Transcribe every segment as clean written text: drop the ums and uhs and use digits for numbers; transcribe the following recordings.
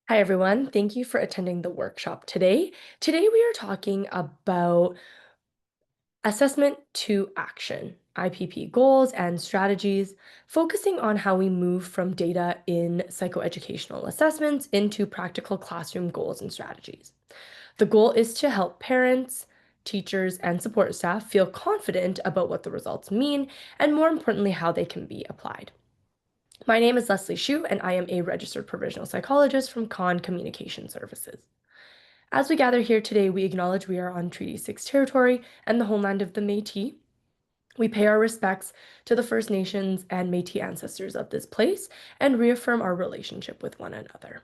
Hi, everyone. Thank you for attending the workshop today. Today, we are talking about assessment to action, IPP goals and strategies, focusing on how we move from data in psychoeducational assessments into practical classroom goals and strategies. The goal is to help parents, teachers, and support staff feel confident about what the results mean, and more importantly, how they can be applied. My name is Leslie Shu, and I am a registered provisional psychologist from Con Communication Services. As we gather here today, we acknowledge we are on Treaty 6 territory and the homeland of the Métis. We pay our respects to the First Nations and Métis ancestors of this place and reaffirm our relationship with one another.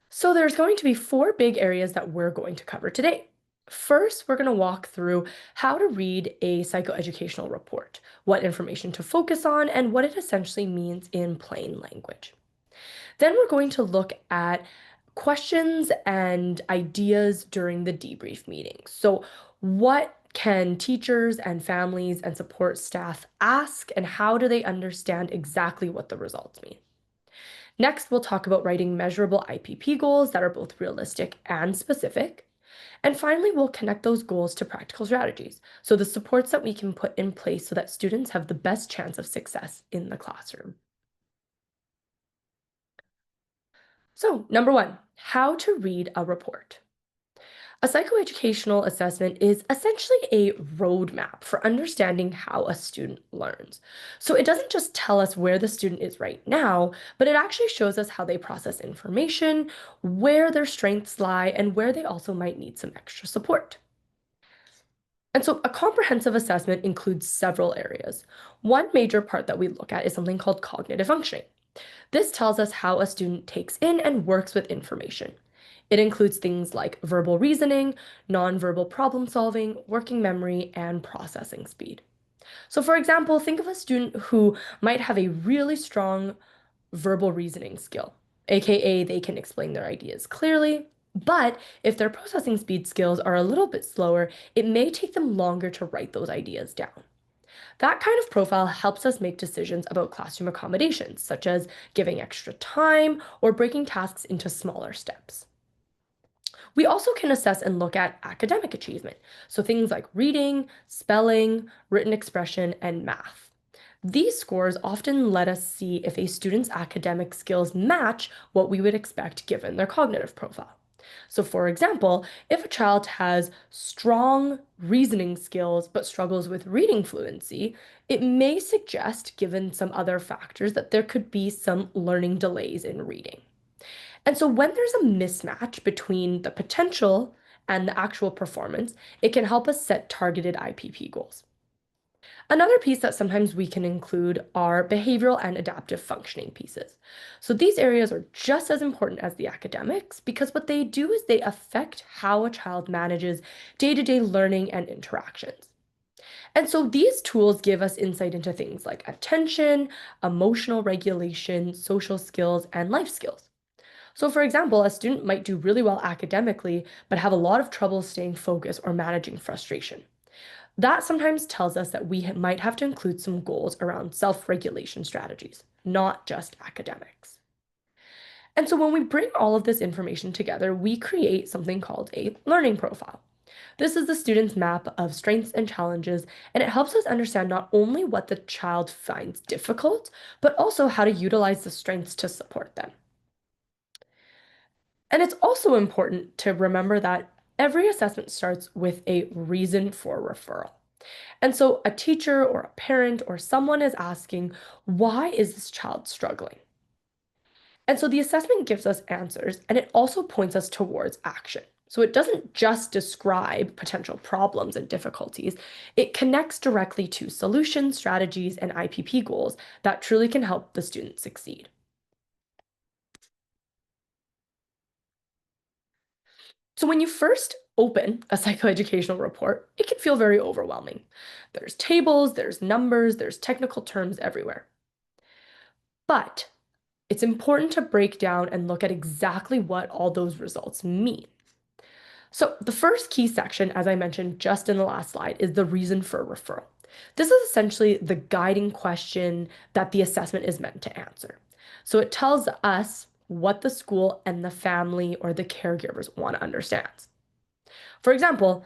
So there's going to be four big areas that we're going to cover today. First, we're going to walk through how to read a psychoeducational report, what information to focus on, and what it essentially means in plain language. Then we're going to look at questions and ideas during the debrief meeting. So, what can teachers and families and support staff ask, and how do they understand exactly what the results mean? Next, we'll talk about writing measurable IPP goals that are both realistic and specific. And finally, we'll connect those goals to practical strategies. So, the supports that we can put in place so that students have the best chance of success in the classroom. So, number one, how to read a report. A psychoeducational assessment is essentially a roadmap for understanding how a student learns. So it doesn't just tell us where the student is right now, but it actually shows us how they process information, where their strengths lie, and where they also might need some extra support. And so a comprehensive assessment includes several areas. One major part that we look at is something called cognitive functioning. This tells us how a student takes in and works with information. It includes things like verbal reasoning, nonverbal problem solving, working memory, and processing speed. So, for example, think of a student who might have a really strong verbal reasoning skill, aka they can explain their ideas clearly. But if their processing speed skills are a little bit slower, it may take them longer to write those ideas down. That kind of profile helps us make decisions about classroom accommodations, such as giving extra time or breaking tasks into smaller steps. We also can assess and look at academic achievement, so things like reading, spelling, written expression, and math. These scores often let us see if a student's academic skills match what we would expect given their cognitive profile. So, for example, if a child has strong reasoning skills but struggles with reading fluency, it may suggest, given some other factors, that there could be some learning delays in reading. And so when there's a mismatch between the potential and the actual performance, it can help us set targeted IPP goals. Another piece that sometimes we can include are behavioral and adaptive functioning pieces. So these areas are just as important as the academics because what they do is they affect how a child manages day-to-day learning and interactions. And so these tools give us insight into things like attention, emotional regulation, social skills, and life skills. So, for example, a student might do really well academically, but have a lot of trouble staying focused or managing frustration. That sometimes tells us that we might have to include some goals around self regulation strategies, not just academics. And so, when we bring all of this information together, we create something called a learning profile. This is the student's map of strengths and challenges, and it helps us understand not only what the child finds difficult, but also how to utilize the strengths to support them. And it's also important to remember that every assessment starts with a reason for referral. And so a teacher or a parent or someone is asking, why is this child struggling? And so the assessment gives us answers and it also points us towards action. So it doesn't just describe potential problems and difficulties, it connects directly to solutions, strategies, and IPP goals that truly can help the student succeed. So when you first open a psychoeducational report, it can feel very overwhelming. There's tables, there's numbers, there's technical terms everywhere. But it's important to break down and look at exactly what all those results mean. So the first key section, as I mentioned just in the last slide, is the reason for referral. This is essentially the guiding question that the assessment is meant to answer. So it tells us what the school and the family or the caregivers want to understand. For example,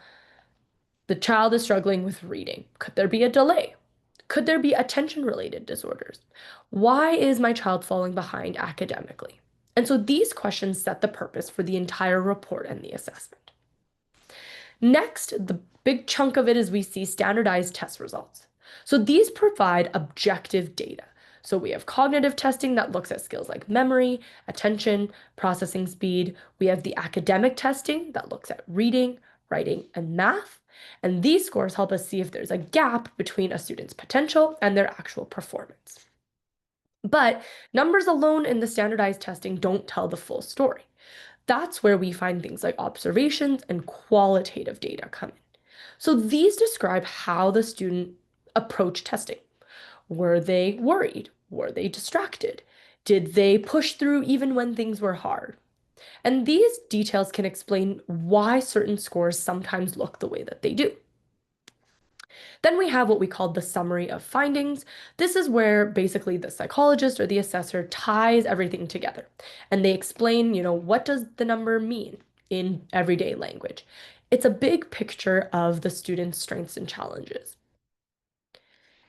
the child is struggling with reading. Could there be a delay? Could there be attention related disorders? Why is my child falling behind academically? And so these questions set the purpose for the entire report and the assessment. Next, the big chunk of it is we see standardized test results. So these provide objective data. So we have cognitive testing that looks at skills like memory, attention, processing speed. We have the academic testing that looks at reading, writing, and math. And these scores help us see if there's a gap between a student's potential and their actual performance. But numbers alone in the standardized testing don't tell the full story. That's where we find things like observations and qualitative data come in. So these describe how the student approached testing. Were they worried? Were they distracted? Did they push through even when things were hard? And these details can explain why certain scores sometimes look the way that they do. Then we have what we call the summary of findings. This is where basically the psychologist or the assessor ties everything together and they explain, what does the number mean in everyday language? It's a big picture of the student's strengths and challenges.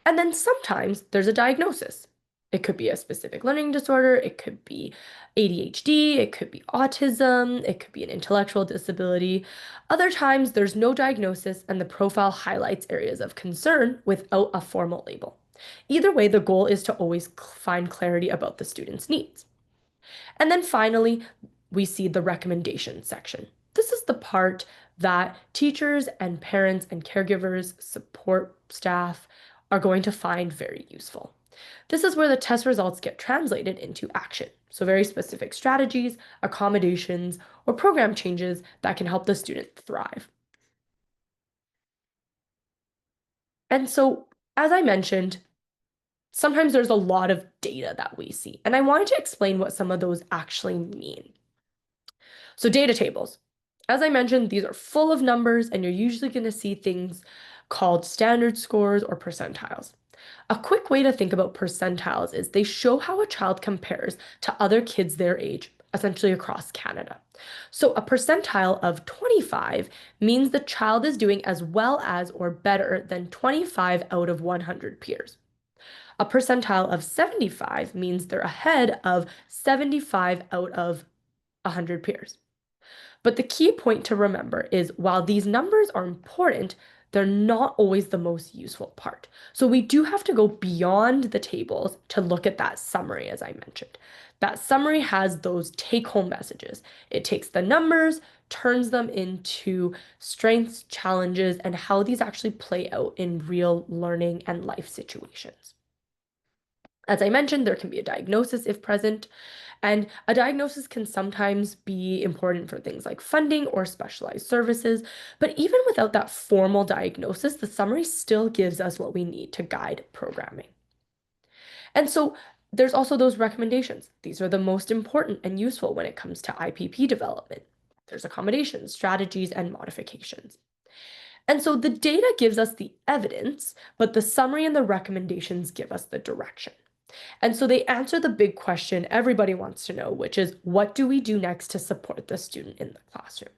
And then sometimes there's a diagnosis. It could be a specific learning disorder, it could be ADHD, it could be autism, it could be an intellectual disability. Other times there's no diagnosis and the profile highlights areas of concern without a formal label. Either way, the goal is to always find clarity about the student's needs. And then finally, we see the recommendation section. This is the part that teachers and parents and caregivers, support staff are going to find very useful. This is where the test results get translated into action. So very specific strategies, accommodations, or program changes that can help the student thrive. And so, as I mentioned, sometimes there's a lot of data that we see, and I wanted to explain what some of those actually mean. So data tables. As I mentioned, these are full of numbers, and you're usually going to see things called standard scores or percentiles. A quick way to think about percentiles is they show how a child compares to other kids their age, essentially across Canada. So a percentile of 25 means the child is doing as well as or better than 25 out of 100 peers. A percentile of 75 means they're ahead of 75 out of 100 peers. But the key point to remember is while these numbers are important, they're not always the most useful part. So we do have to go beyond the tables to look at that summary, as I mentioned. That summary has those take-home messages. It takes the numbers, turns them into strengths, challenges, and how these actually play out in real learning and life situations. As I mentioned, there can be a diagnosis if present, and a diagnosis can sometimes be important for things like funding or specialized services. But even without that formal diagnosis, the summary still gives us what we need to guide programming. And so there's also those recommendations. These are the most important and useful when it comes to IPP development. There's accommodations, strategies, and modifications. And so the data gives us the evidence, but the summary and the recommendations give us the direction. And so they answer the big question everybody wants to know, which is what do we do next to support the student in the classroom?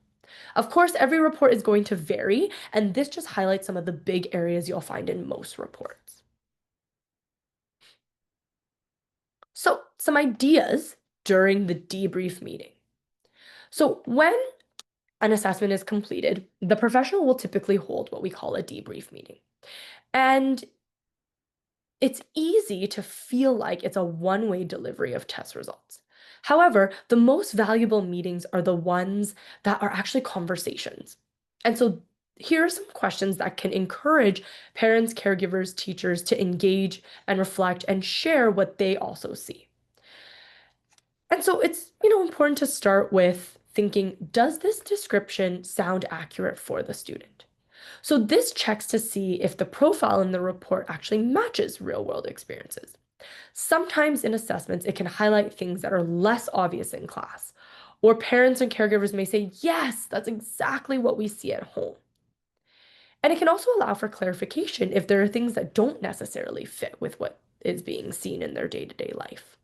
Of course, every report is going to vary, and this just highlights some of the big areas you'll find in most reports. So, some ideas during the debrief meeting. So, when an assessment is completed, the professional will typically hold what we call a debrief meeting. And it's easy to feel like it's a one-way delivery of test results. However, the most valuable meetings are the ones that are actually conversations. And so here are some questions that can encourage parents, caregivers, teachers to engage and reflect and share what they also see. And so it's, important to start with thinking, does this description sound accurate for the student? So this checks to see if the profile in the report actually matches real-world experiences. Sometimes in assessments, it can highlight things that are less obvious in class, or parents and caregivers may say, yes, that's exactly what we see at home. And it can also allow for clarification if there are things that don't necessarily fit with what is being seen in their day-to-day life.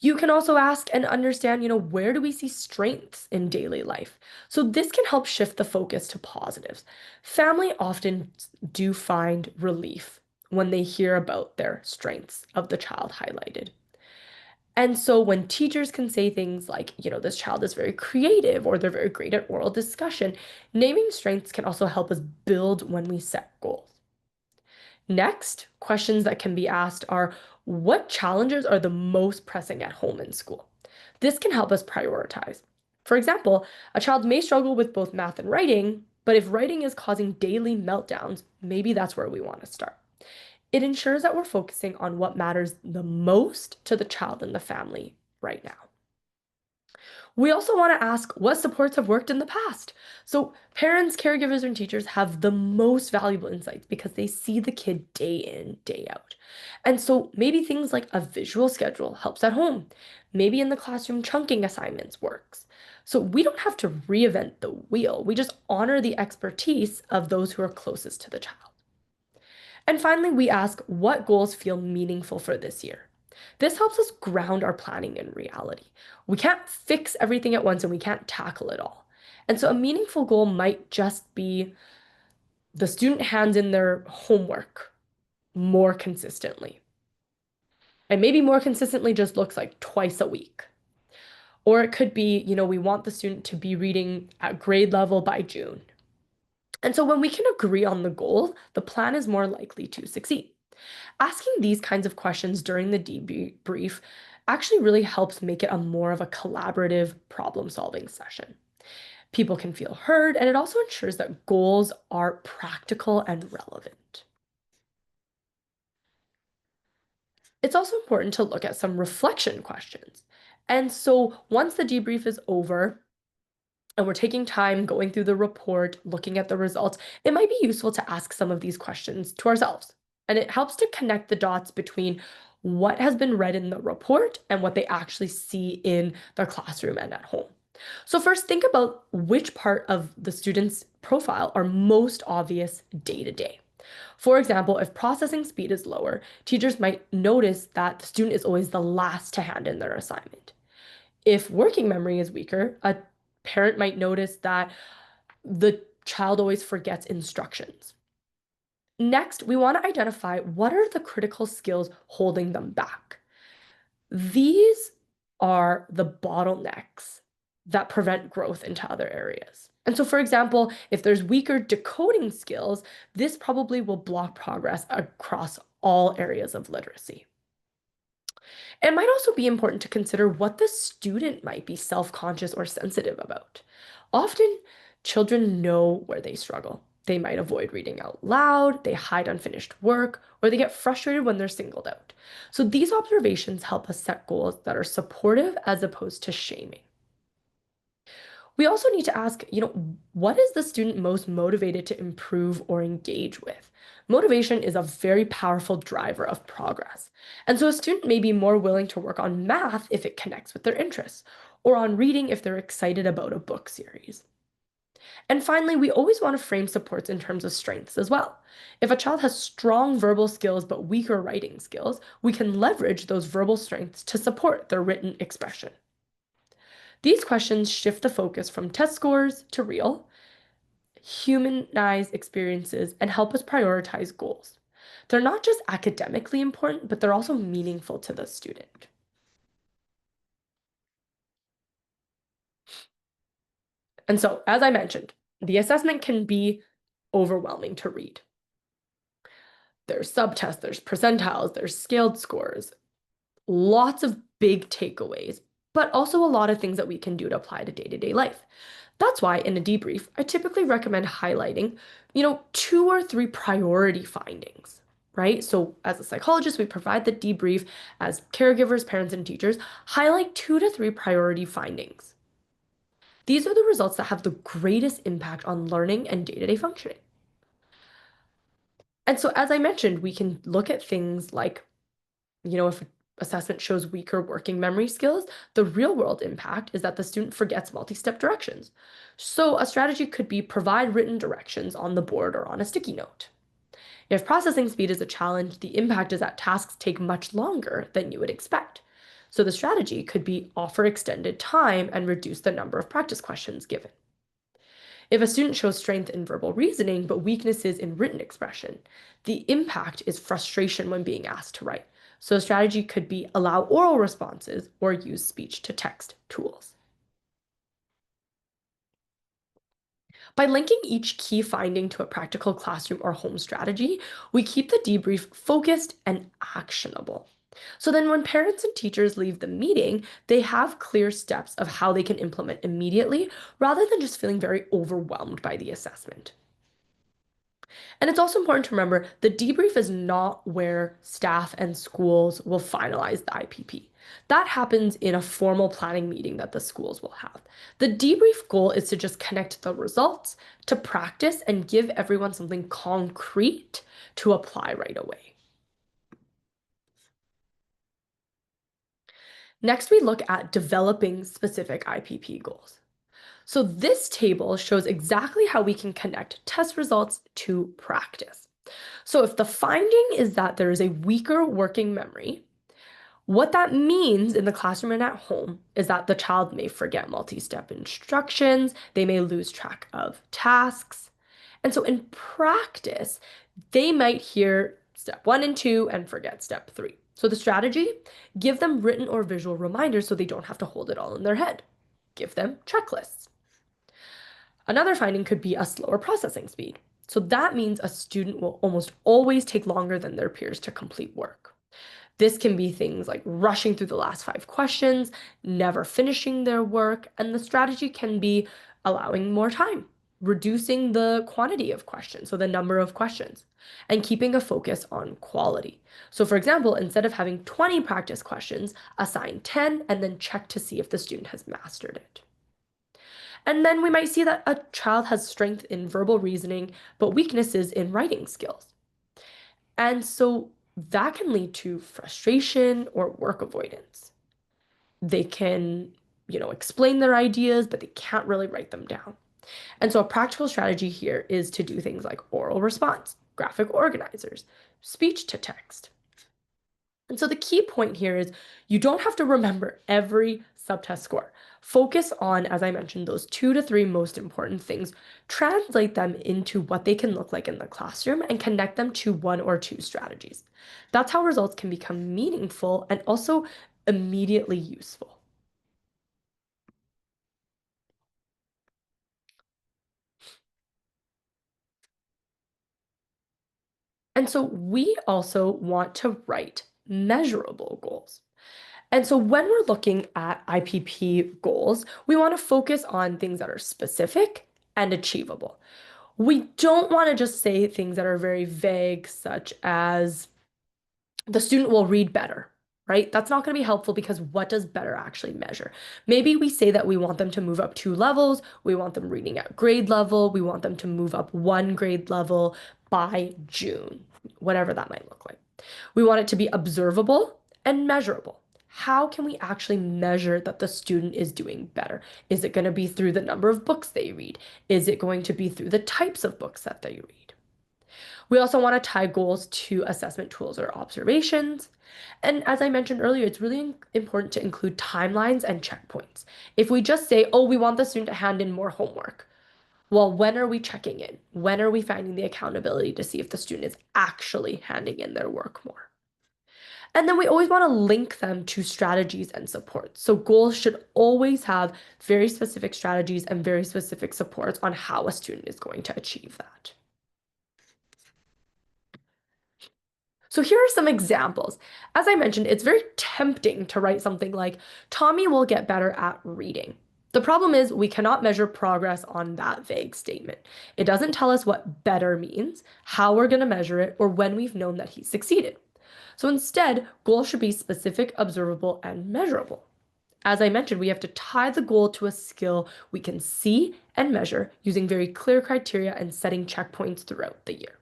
You can also ask and understand, where do we see strengths in daily life? So this can help shift the focus to positives. Family often do find relief when they hear about their strengths of the child highlighted. And so when teachers can say things like, this child is very creative or they're very great at oral discussion, naming strengths can also help us build when we set goals. Next, questions that can be asked are what challenges are the most pressing at home and school? This can help us prioritize. For example, a child may struggle with both math and writing, but if writing is causing daily meltdowns, maybe that's where we want to start. It ensures that we're focusing on what matters the most to the child and the family right now. We also want to ask what supports have worked in the past. So, parents, caregivers, and teachers have the most valuable insights because they see the kid day in, day out. And so, maybe things like a visual schedule helps at home. Maybe in the classroom, chunking assignments works. So, we don't have to reinvent the wheel, we just honor the expertise of those who are closest to the child. And finally, we ask what goals feel meaningful for this year. This helps us ground our planning in reality. We can't fix everything at once and we can't tackle it all. And so a meaningful goal might just be the student hands in their homework more consistently. And maybe more consistently just looks like twice a week. Or it could be, we want the student to be reading at grade level by June. And so when we can agree on the goal, the plan is more likely to succeed. Asking these kinds of questions during the debrief actually really helps make it a more of a collaborative problem-solving session. People can feel heard, and it also ensures that goals are practical and relevant. It's also important to look at some reflection questions. And so once the debrief is over, and we're taking time going through the report, looking at the results, it might be useful to ask some of these questions to ourselves. And it helps to connect the dots between what has been read in the report and what they actually see in their classroom and at home. So first, think about which part of the student's profile are most obvious day to day. For example, if processing speed is lower, teachers might notice that the student is always the last to hand in their assignment. If working memory is weaker, a parent might notice that the child always forgets instructions. Next, we want to identify what are the critical skills holding them back. These are the bottlenecks that prevent growth into other areas. And so, for example, if there's weaker decoding skills, this probably will block progress across all areas of literacy. It might also be important to consider what the student might be self-conscious or sensitive about. Often, children know where they struggle. They might avoid reading out loud, they hide unfinished work, or they get frustrated when they're singled out. So these observations help us set goals that are supportive as opposed to shaming. We also need to ask, what is the student most motivated to improve or engage with? Motivation is a very powerful driver of progress. And so a student may be more willing to work on math if it connects with their interests, or on reading if they're excited about a book series. And finally, we always want to frame supports in terms of strengths as well. If a child has strong verbal skills but weaker writing skills, we can leverage those verbal strengths to support their written expression. These questions shift the focus from test scores to real, humanize experiences, and help us prioritize goals. They're not just academically important, but they're also meaningful to the student. And so, as I mentioned, the assessment can be overwhelming to read. There's subtests, there's percentiles, there's scaled scores, lots of big takeaways, but also a lot of things that we can do to apply to day-to-day life. That's why in a debrief, I typically recommend highlighting, 2 or 3 priority findings, right? So as a psychologist, we provide the debrief as caregivers, parents, and teachers, highlight 2 to 3 priority findings. These are the results that have the greatest impact on learning and day-to-day functioning. And so as I mentioned, we can look at things like, if assessment shows weaker working memory skills, the real world impact is that the student forgets multi-step directions. So a strategy could be provide written directions on the board or on a sticky note. If processing speed is a challenge, the impact is that tasks take much longer than you would expect. So the strategy could be offer extended time and reduce the number of practice questions given. If a student shows strength in verbal reasoning but weaknesses in written expression, the impact is frustration when being asked to write. So a strategy could be allow oral responses or use speech to text tools. By linking each key finding to a practical classroom or home strategy, we keep the debrief focused and actionable. So then, when parents and teachers leave the meeting, they have clear steps of how they can implement immediately rather than just feeling very overwhelmed by the assessment. And it's also important to remember the debrief is not where staff and schools will finalize the IPP. That happens in a formal planning meeting that the schools will have. The debrief goal is to just connect the results to practice and give everyone something concrete to apply right away. Next, we look at developing specific IPP goals. So this table shows exactly how we can connect test results to practice. So if the finding is that there is a weaker working memory, what that means in the classroom and at home is that the child may forget multi-step instructions, they may lose track of tasks. And so in practice, they might hear step 1 and 2 and forget step 3. So the strategy, give them written or visual reminders so they don't have to hold it all in their head. Give them checklists. Another finding could be a slower processing speed. So that means a student will almost always take longer than their peers to complete work. This can be things like rushing through the last 5 questions, never finishing their work, and the strategy can be allowing more time, reducing the quantity of questions, so the number of questions, and keeping a focus on quality. So, for example, instead of having 20 practice questions, assign 10 and then check to see if the student has mastered it. And then we might see that a child has strength in verbal reasoning, but weaknesses in writing skills. And so that can lead to frustration or work avoidance. They can, explain their ideas, but they can't really write them down. And so a practical strategy here is to do things like oral response, graphic organizers, speech to text. And so the key point here is you don't have to remember every subtest score. Focus on, as I mentioned, those 2 to 3 most important things, translate them into what they can look like in the classroom and connect them to 1 or 2 strategies. That's how results can become meaningful and also immediately useful. And so we also want to write measurable goals. And so when we're looking at IPP goals, we want to focus on things that are specific and achievable. We don't want to just say things that are very vague, such as the student will read better, right? That's not going to be helpful because what does better actually measure? Maybe we say that we want them to move up 2 levels, we want them reading at grade level, we want them to move up 1 grade level by June, whatever that might look like. We want it to be observable and measurable. How can we actually measure that the student is doing better? Is it going to be through the number of books they read? Is it going to be through the types of books that they read? We also want to tie goals to assessment tools or observations. And as I mentioned earlier, it's really important to include timelines and checkpoints. If we just say, oh, we want the student to hand in more homework, well, when are we checking in? When are we finding the accountability to see if the student is actually handing in their work more? And then we always want to link them to strategies and supports. So goals should always have very specific strategies and very specific supports on how a student is going to achieve that. So here are some examples. As I mentioned, it's very tempting to write something like, Tommy will get better at reading. The problem is we cannot measure progress on that vague statement. It doesn't tell us what better means, how we're going to measure it, or when we've known that he succeeded. So instead, goals should be specific, observable, and measurable. As I mentioned, we have to tie the goal to a skill we can see and measure using very clear criteria and setting checkpoints throughout the year.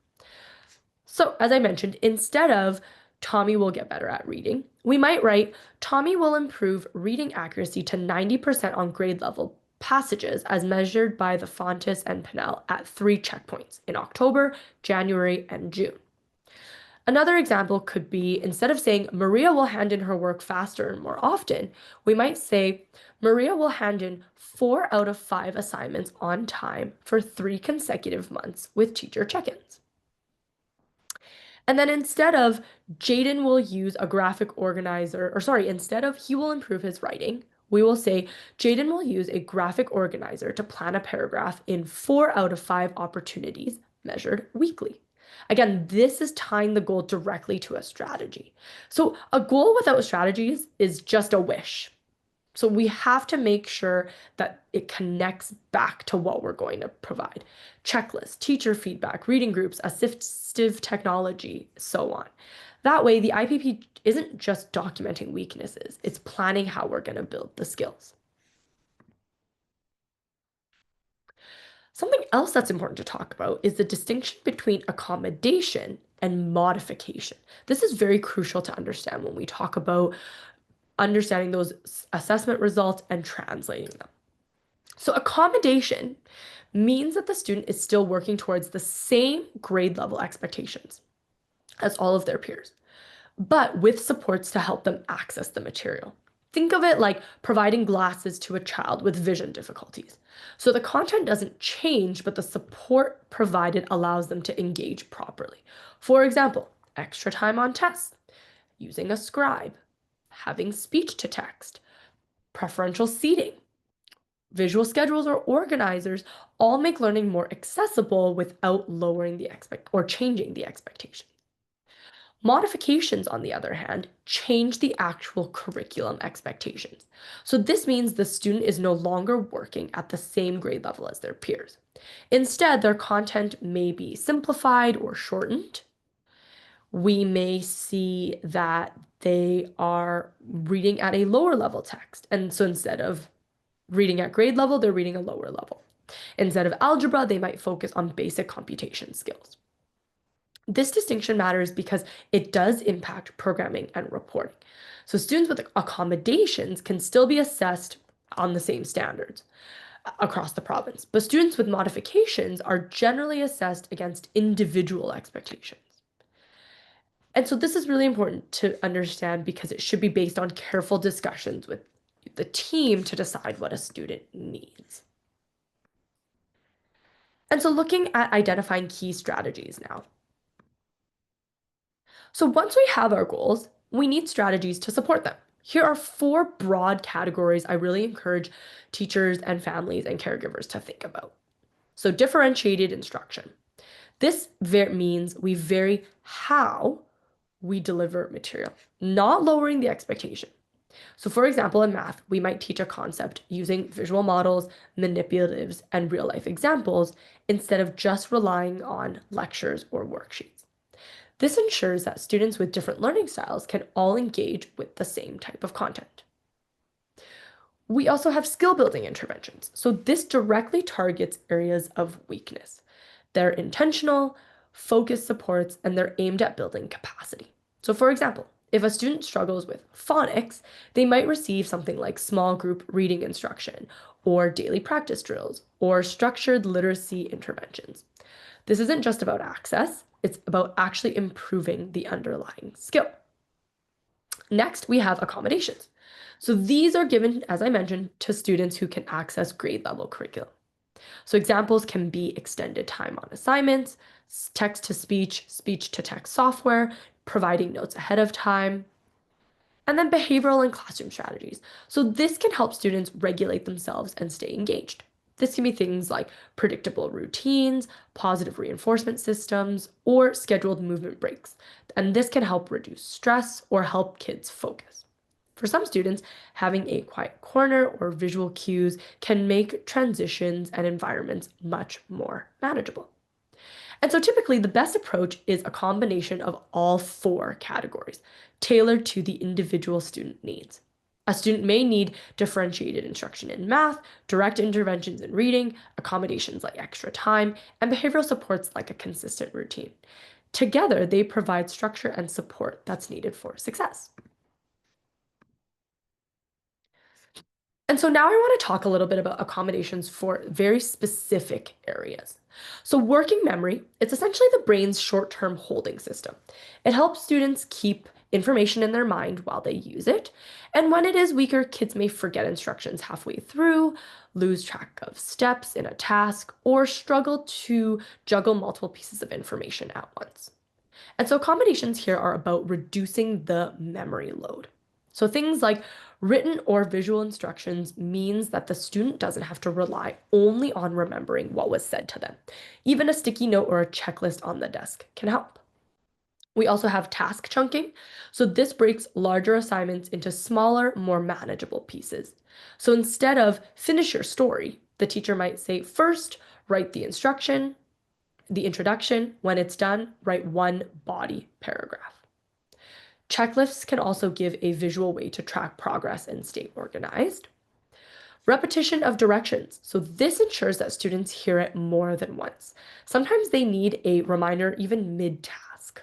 So, as I mentioned, instead of Tommy will get better at reading, we might write Tommy will improve reading accuracy to 90% on grade level passages as measured by the Fontes and Pinnell at 3 checkpoints in October, January, and June. Another example could be instead of saying Maria will hand in her work faster and more often, we might say Maria will hand in 4 out of 5 assignments on time for 3 consecutive months with teacher check ins. And then instead of Jaden will use a graphic organizer, or sorry, instead of he will improve his writing, we will say Jaden will use a graphic organizer to plan a paragraph in 4 out of 5 opportunities measured weekly. Again, this is tying the goal directly to a strategy. So a goal without strategies is just a wish. So we have to make sure that it connects back to what we're going to provide. Checklists, teacher feedback, reading groups, assistive technology, so on. That way, the IPP isn't just documenting weaknesses, it's planning how we're going to build the skills. Something else that's important to talk about is the distinction between accommodation and modification. This is very crucial to understand when we talk about understanding those assessment results and translating them. So accommodation means that the student is still working towards the same grade level expectations as all of their peers, but with supports to help them access the material. Think of it like providing glasses to a child with vision difficulties. So the content doesn't change, but the support provided allows them to engage properly. For example, extra time on tests, using a scribe, having speech to text, preferential seating, visual schedules or organizers all make learning more accessible without lowering the expect or changing the expectation. Modifications, on the other hand, change the actual curriculum expectations. So this means the student is no longer working at the same grade level as their peers. Instead, their content may be simplified or shortened. We may see that they are reading at a lower level text. And so instead of reading at grade level, they're reading a lower level. Instead of algebra, they might focus on basic computation skills. This distinction matters because it does impact programming and reporting. So students with accommodations can still be assessed on the same standards across the province, but students with modifications are generally assessed against individual expectations. And so this is really important to understand because it should be based on careful discussions with the team to decide what a student needs. And so looking at identifying key strategies now. So once we have our goals, we need strategies to support them. Here are 4 broad categories I really encourage teachers and families and caregivers to think about. So differentiated instruction. This means we vary how we deliver material, not lowering the expectation. So for example, in math, we might teach a concept using visual models, manipulatives, and real life examples instead of just relying on lectures or worksheets. This ensures that students with different learning styles can all engage with the same type of content. We also have skill building interventions. So this directly targets areas of weakness. They're intentional, focused supports, and they're aimed at building capacity. So for example, if a student struggles with phonics, they might receive something like small group reading instruction, or daily practice drills, or structured literacy interventions. This isn't just about access, it's about actually improving the underlying skill. Next, we have accommodations. So these are given, as I mentioned, to students who can access grade level curriculum. So examples can be extended time on assignments, text to speech, speech to text software, providing notes ahead of time, and then behavioral and classroom strategies. So this can help students regulate themselves and stay engaged. This can be things like predictable routines, positive reinforcement systems, or scheduled movement breaks. And this can help reduce stress or help kids focus. For some students, having a quiet corner or visual cues can make transitions and environments much more manageable. And so typically the best approach is a combination of all 4 categories, tailored to the individual student needs. A student may need differentiated instruction in math, direct interventions in reading, accommodations like extra time, and behavioral supports like a consistent routine. Together, they provide structure and support that's needed for success. And so now I want to talk a little bit about accommodations for very specific areas. So working memory, it's essentially the brain's short-term holding system. It helps students keep information in their mind while they use it. And when it is weaker, kids may forget instructions halfway through, lose track of steps in a task, or struggle to juggle multiple pieces of information at once. And so accommodations here are about reducing the memory load. So things like written or visual instructions means that the student doesn't have to rely only on remembering what was said to them. Even a sticky note or a checklist on the desk can help. We also have task chunking. So this breaks larger assignments into smaller, more manageable pieces. So instead of finish your story, the teacher might say, first, write the introduction. When it's done, write one body paragraph. Checklists can also give a visual way to track progress and stay organized. Repetition of directions. So this ensures that students hear it more than once. Sometimes they need a reminder even mid-task.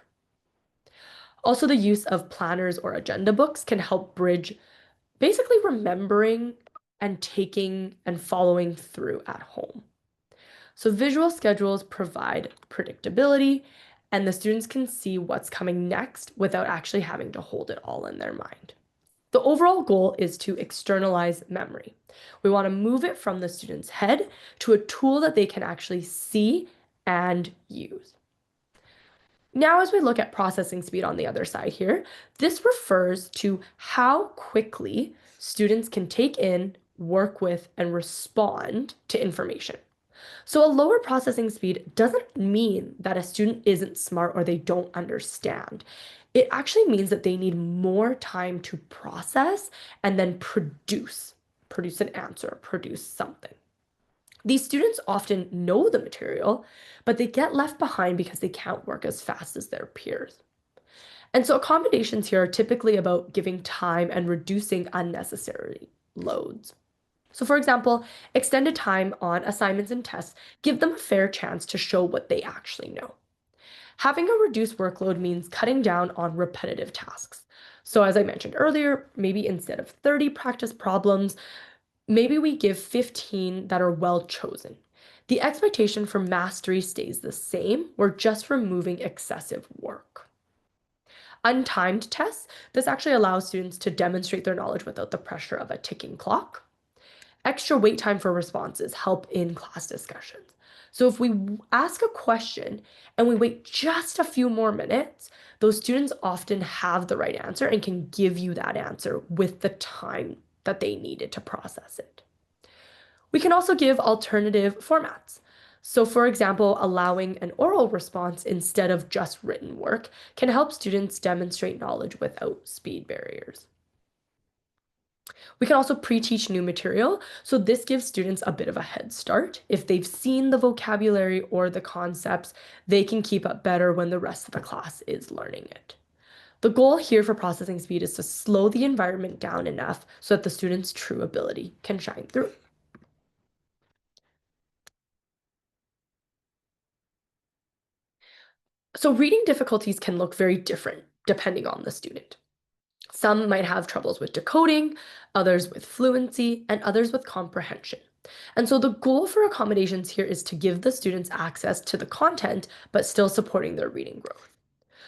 Also, the use of planners or agenda books can help bridge basically remembering and taking and following through at home. So visual schedules provide predictability, and the students can see what's coming next without actually having to hold it all in their mind. The overall goal is to externalize memory. We want to move it from the student's head to a tool that they can actually see and use. Now, as we look at processing speed on the other side here, this refers to how quickly students can take in, work with, and respond to information. So a lower processing speed doesn't mean that a student isn't smart or they don't understand. It actually means that they need more time to process and then produce an answer, produce something. These students often know the material, but they get left behind because they can't work as fast as their peers. And so accommodations here are typically about giving time and reducing unnecessary loads. So, for example, extended time on assignments and tests give them a fair chance to show what they actually know. Having a reduced workload means cutting down on repetitive tasks. So, as I mentioned earlier, maybe instead of 30 practice problems, maybe we give 15 that are well chosen. The expectation for mastery stays the same. We're just removing excessive work. Untimed tests, this actually allows students to demonstrate their knowledge without the pressure of a ticking clock. Extra wait time for responses help in class discussions. So if we ask a question and we wait just a few more minutes, those students often have the right answer and can give you that answer with the time that they needed to process it. We can also give alternative formats. So for example, allowing an oral response instead of just written work can help students demonstrate knowledge without speed barriers. We can also pre-teach new material, so this gives students a bit of a head start. If they've seen the vocabulary or the concepts, they can keep up better when the rest of the class is learning it. The goal here for processing speed is to slow the environment down enough so that the student's true ability can shine through. So reading difficulties can look very different depending on the student. Some might have troubles with decoding, others with fluency, and others with comprehension. And so the goal for accommodations here is to give the students access to the content, but still supporting their reading growth.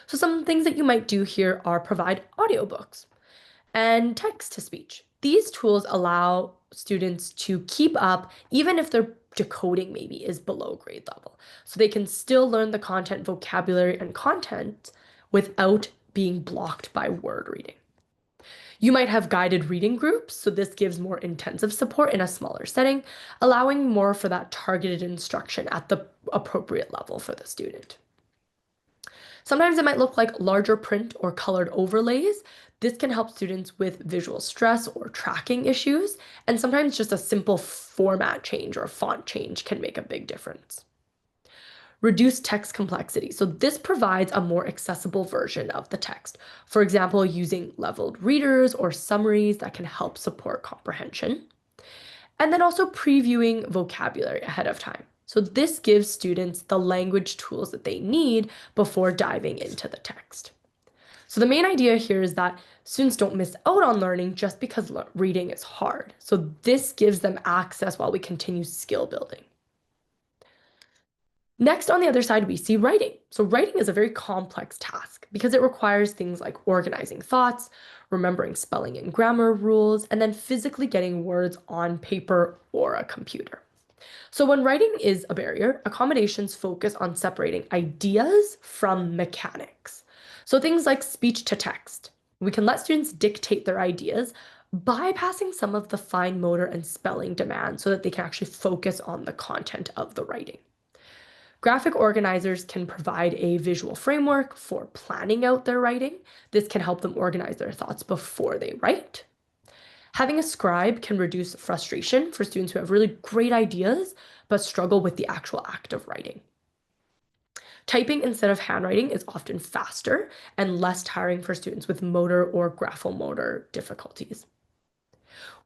So some things that you might do here are provide audiobooks and text to speech. These tools allow students to keep up even if their decoding maybe is below grade level. So they can still learn the content, vocabulary, and content without being blocked by word reading. You might have guided reading groups, so this gives more intensive support in a smaller setting, allowing more for that targeted instruction at the appropriate level for the student. Sometimes it might look like larger print or colored overlays. This can help students with visual stress or tracking issues, and sometimes just a simple format change or font change can make a big difference. Reduce text complexity. So this provides a more accessible version of the text. For example, using leveled readers or summaries that can help support comprehension. And then also previewing vocabulary ahead of time. So this gives students the language tools that they need before diving into the text. So the main idea here is that students don't miss out on learning just because reading is hard. So this gives them access while we continue skill building. Next, on the other side, we see writing. So writing is a very complex task because it requires things like organizing thoughts, remembering spelling and grammar rules, and then physically getting words on paper or a computer. So when writing is a barrier, accommodations focus on separating ideas from mechanics. So things like speech to text. We can let students dictate their ideas, bypassing some of the fine motor and spelling demands so that they can actually focus on the content of the writing. Graphic organizers can provide a visual framework for planning out their writing. This can help them organize their thoughts before they write. Having a scribe can reduce frustration for students who have really great ideas but struggle with the actual act of writing. Typing instead of handwriting is often faster and less tiring for students with motor or graphomotor difficulties.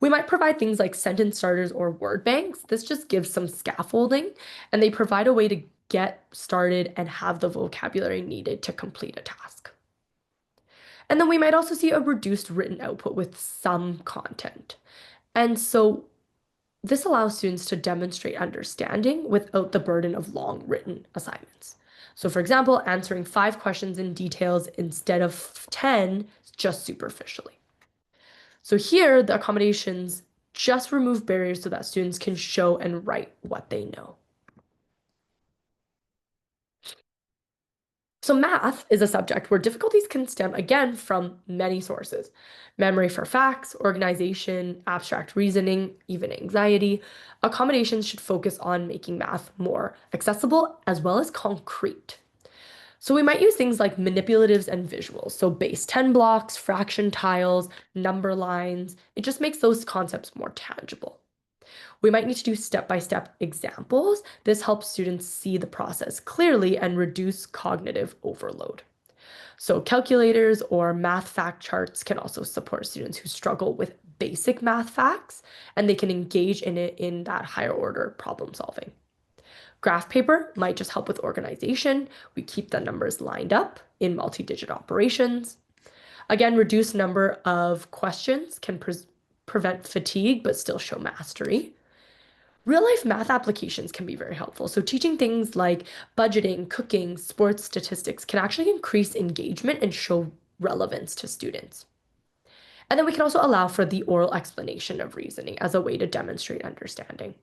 We might provide things like sentence starters or word banks. This just gives some scaffolding, and they provide a way to get started and have the vocabulary needed to complete a task. And then we might also see a reduced written output with some content. And so this allows students to demonstrate understanding without the burden of long written assignments. So for example, answering 5 questions in details instead of 10 just superficially. So here, the accommodations just remove barriers so that students can show and write what they know. So math is a subject where difficulties can stem again from many sources. Memory for facts, organization, abstract reasoning, even anxiety. Accommodations should focus on making math more accessible as well as concrete. So we might use things like manipulatives and visuals. So base 10 blocks, fraction tiles, number lines. It just makes those concepts more tangible. We might need to do step-by-step examples. This helps students see the process clearly and reduce cognitive overload. So calculators or math fact charts can also support students who struggle with basic math facts, and they can engage in it in that higher order problem solving. Graph paper might just help with organization. We keep the numbers lined up in multi-digit operations. Again, reduced number of questions can prevent fatigue but still show mastery. Real life math applications can be very helpful. So teaching things like budgeting, cooking, sports statistics can actually increase engagement and show relevance to students. And then we can also allow for the oral explanation of reasoning as a way to demonstrate understanding.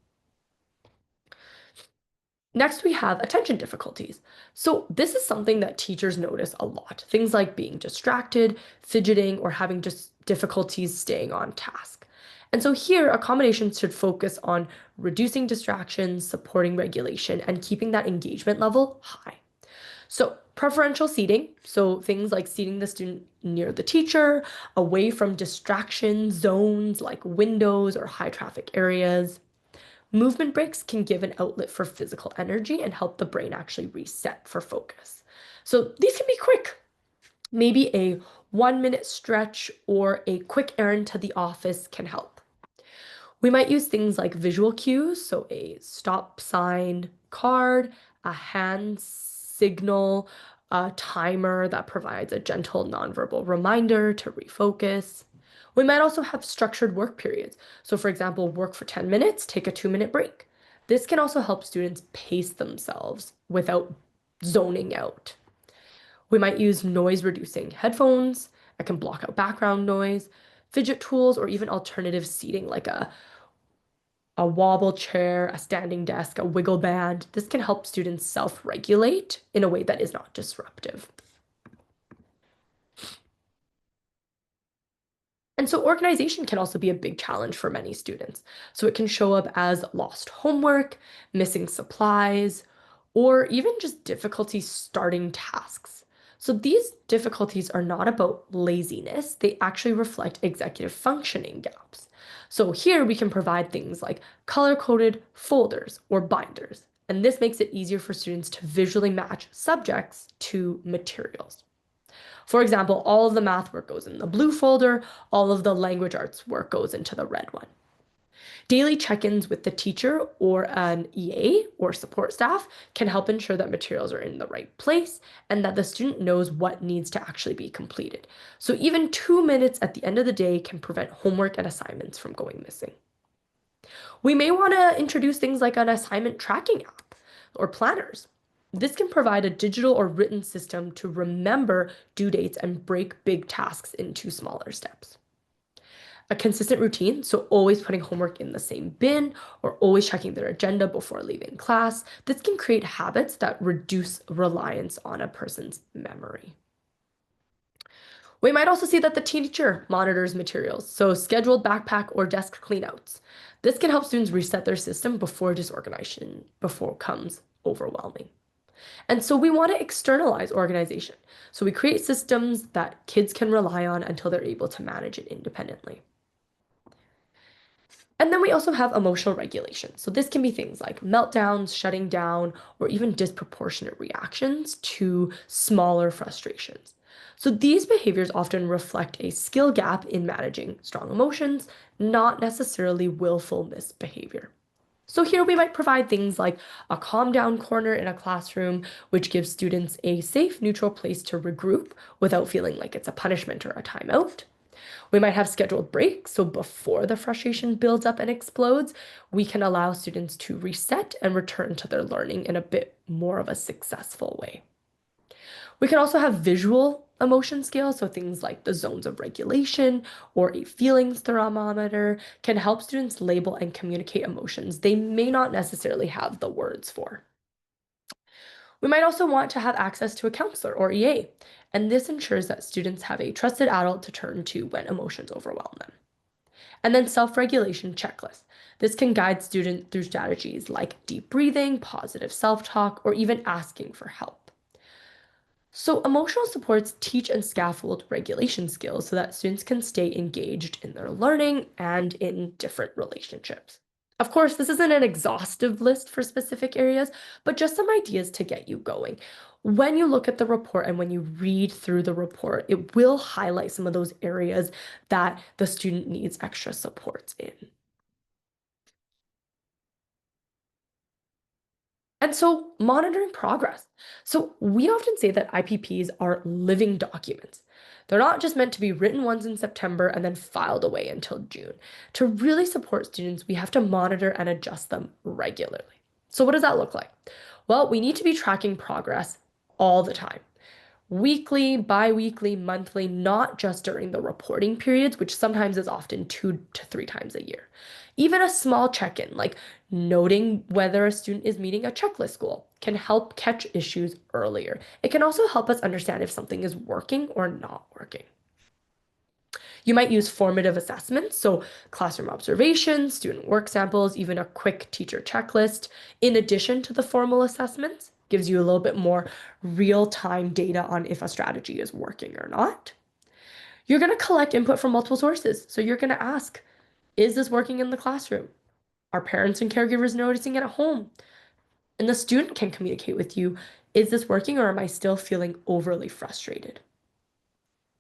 Next, we have attention difficulties. So this is something that teachers notice a lot. Things like being distracted, fidgeting, or having just difficulties staying on task. And so here, accommodations should focus on reducing distractions, supporting regulation, and keeping that engagement level high. So preferential seating, so things like seating the student near the teacher, away from distraction zones like windows or high traffic areas. Movement breaks can give an outlet for physical energy and help the brain actually reset for focus. So these can be quick. Maybe a 1 minute stretch or a quick errand to the office can help. We might use things like visual cues, so a stop sign card, a hand signal, a timer that provides a gentle nonverbal reminder to refocus. We might also have structured work periods. So for example, work for 10 minutes, take a 2-minute break. This can also help students pace themselves without zoning out. We might use noise reducing headphones. I can block out background noise, fidget tools, or even alternative seating like a wobble chair, a standing desk, a wiggle band. This can help students self-regulate in a way that is not disruptive. And so organization can also be a big challenge for many students. So it can show up as lost homework, missing supplies, or even just difficulty starting tasks. So these difficulties are not about laziness, they actually reflect executive functioning gaps. So here we can provide things like color-coded folders or binders, and this makes it easier for students to visually match subjects to materials. For example, all of the math work goes in the blue folder, all of the language arts work goes into the red one. Daily check-ins with the teacher or an EA or support staff can help ensure that materials are in the right place and that the student knows what needs to actually be completed. So even 2 minutes at the end of the day can prevent homework and assignments from going missing. We may want to introduce things like an assignment tracking app or planners. This can provide a digital or written system to remember due dates and break big tasks into smaller steps. A consistent routine, so always putting homework in the same bin or always checking their agenda before leaving class, this can create habits that reduce reliance on a person's memory. We might also see that the teacher monitors materials, so scheduled backpack or desk cleanouts. This can help students reset their system before disorganization becomes overwhelming. And so we want to externalize organization. So we create systems that kids can rely on until they're able to manage it independently. And then we also have emotional regulation. So this can be things like meltdowns, shutting down, or even disproportionate reactions to smaller frustrations. So these behaviors often reflect a skill gap in managing strong emotions, not necessarily willful misbehavior. So here we might provide things like a calm down corner in a classroom, which gives students a safe, neutral place to regroup without feeling like it's a punishment or a timeout. We might have scheduled breaks, so before the frustration builds up and explodes, we can allow students to reset and return to their learning in a bit more of a successful way. We can also have visual emotion scales, so things like the zones of regulation or a feelings thermometer can help students label and communicate emotions they may not necessarily have the words for. We might also want to have access to a counselor or EA, and this ensures that students have a trusted adult to turn to when emotions overwhelm them. And then self-regulation checklist. This can guide students through strategies like deep breathing, positive self-talk, or even asking for help. So emotional supports teach and scaffold regulation skills so that students can stay engaged in their learning and in different relationships. Of course, this isn't an exhaustive list for specific areas, but just some ideas to get you going. When you look at the report and when you read through the report, it will highlight some of those areas that the student needs extra supports in. And so monitoring progress. So we often say that IPPs are living documents. They're not just meant to be written once in September and then filed away until June. To really support students, we have to monitor and adjust them regularly. So what does that look like? Well, we need to be tracking progress all the time. Weekly, bi-weekly, monthly, not just during the reporting periods, which sometimes is often 2 to 3 times a year. Even a small check-in, like noting whether a student is meeting a checklist goal, can help catch issues earlier. It can also help us understand if something is working or not working. You might use formative assessments, so classroom observations, student work samples, even a quick teacher checklist, in addition to the formal assessments, gives you a little bit more real-time data on if a strategy is working or not. You're going to collect input from multiple sources. So you're going to ask, is this working in the classroom? Are parents and caregivers noticing it at home? And the student can communicate with you, is this working or am I still feeling overly frustrated?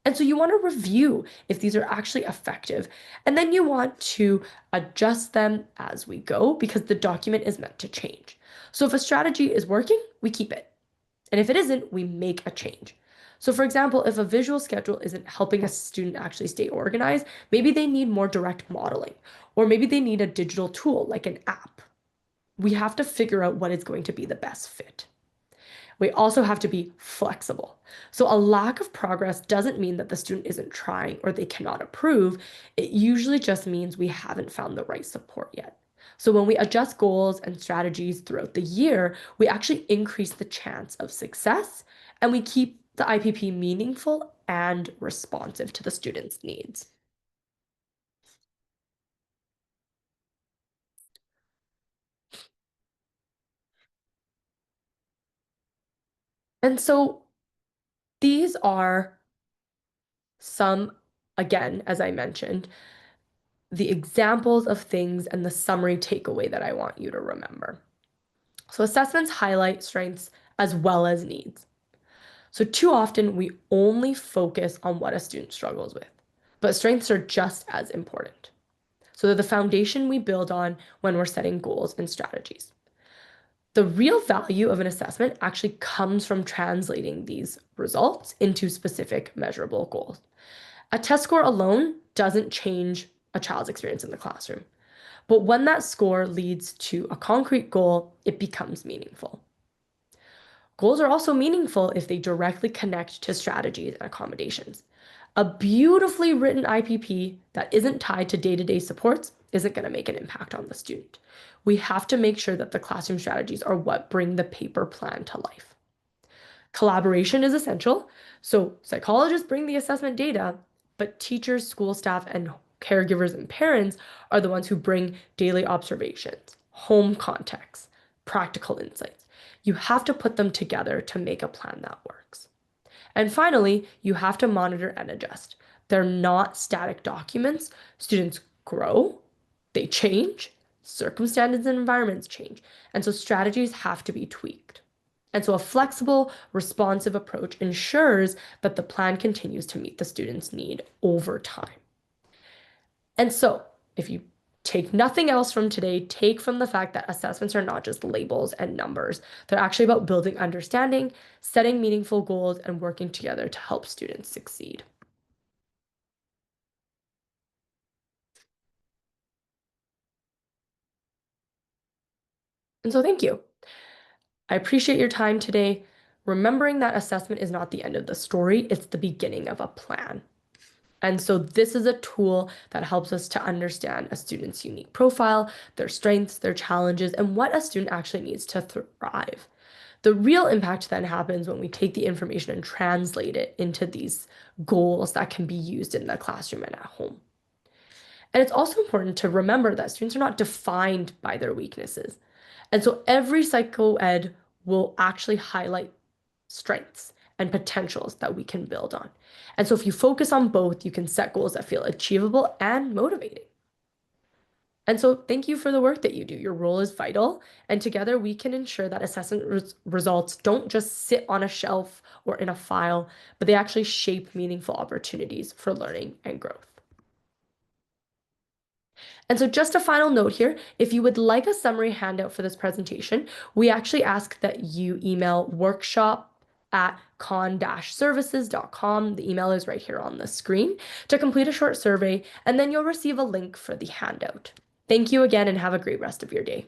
And so you want to review if these are actually effective. And then you want to adjust them as we go because the document is meant to change. So if a strategy is working, we keep it. And if it isn't, we make a change. So for example, if a visual schedule isn't helping a student actually stay organized, maybe they need more direct modeling, or maybe they need a digital tool like an app. We have to figure out what is going to be the best fit. We also have to be flexible. So a lack of progress doesn't mean that the student isn't trying or they cannot improve. It usually just means we haven't found the right support yet. So when we adjust goals and strategies throughout the year, we actually increase the chance of success and we keep the IPP meaningful and responsive to the student's needs. And so these are some, again, as I mentioned, the examples of things and the summary takeaway that I want you to remember. So assessments highlight strengths as well as needs. So too often we only focus on what a student struggles with, but strengths are just as important. So they're the foundation we build on when we're setting goals and strategies. The real value of an assessment actually comes from translating these results into specific measurable goals. A test score alone doesn't change a child's experience in the classroom, but when that score leads to a concrete goal, it becomes meaningful. Goals are also meaningful if they directly connect to strategies and accommodations. A beautifully written IPP that isn't tied to day-to-day supports isn't going to make an impact on the student. We have to make sure that the classroom strategies are what bring the paper plan to life. Collaboration is essential. So psychologists bring the assessment data, but teachers, school staff, and caregivers and parents are the ones who bring daily observations, home context, practical insights. You have to put them together to make a plan that works. And finally, you have to monitor and adjust. They're not static documents. Students grow, they change, circumstances and environments change. And so strategies have to be tweaked. And so a flexible, responsive approach ensures that the plan continues to meet the student's need over time. And so, if you take nothing else from today, take from the fact that assessments are not just labels and numbers. They're actually about building understanding, setting meaningful goals, and working together to help students succeed. And so, thank you. I appreciate your time today. Remembering that assessment is not the end of the story, it's the beginning of a plan. And so this is a tool that helps us to understand a student's unique profile, their strengths, their challenges, and what a student actually needs to thrive. The real impact then happens when we take the information and translate it into these goals that can be used in the classroom and at home. And it's also important to remember that students are not defined by their weaknesses. And so every psycho ed will actually highlight strengths and potentials that we can build on. And so if you focus on both, you can set goals that feel achievable and motivating. And so thank you for the work that you do. Your role is vital, and together we can ensure that assessment results don't just sit on a shelf or in a file, but they actually shape meaningful opportunities for learning and growth. And so just a final note here, if you would like a summary handout for this presentation, we actually ask that you email workshop@con-services.com. The email is right here on the screen to complete a short survey, and then you'll receive a link for the handout. Thank you again and have a great rest of your day.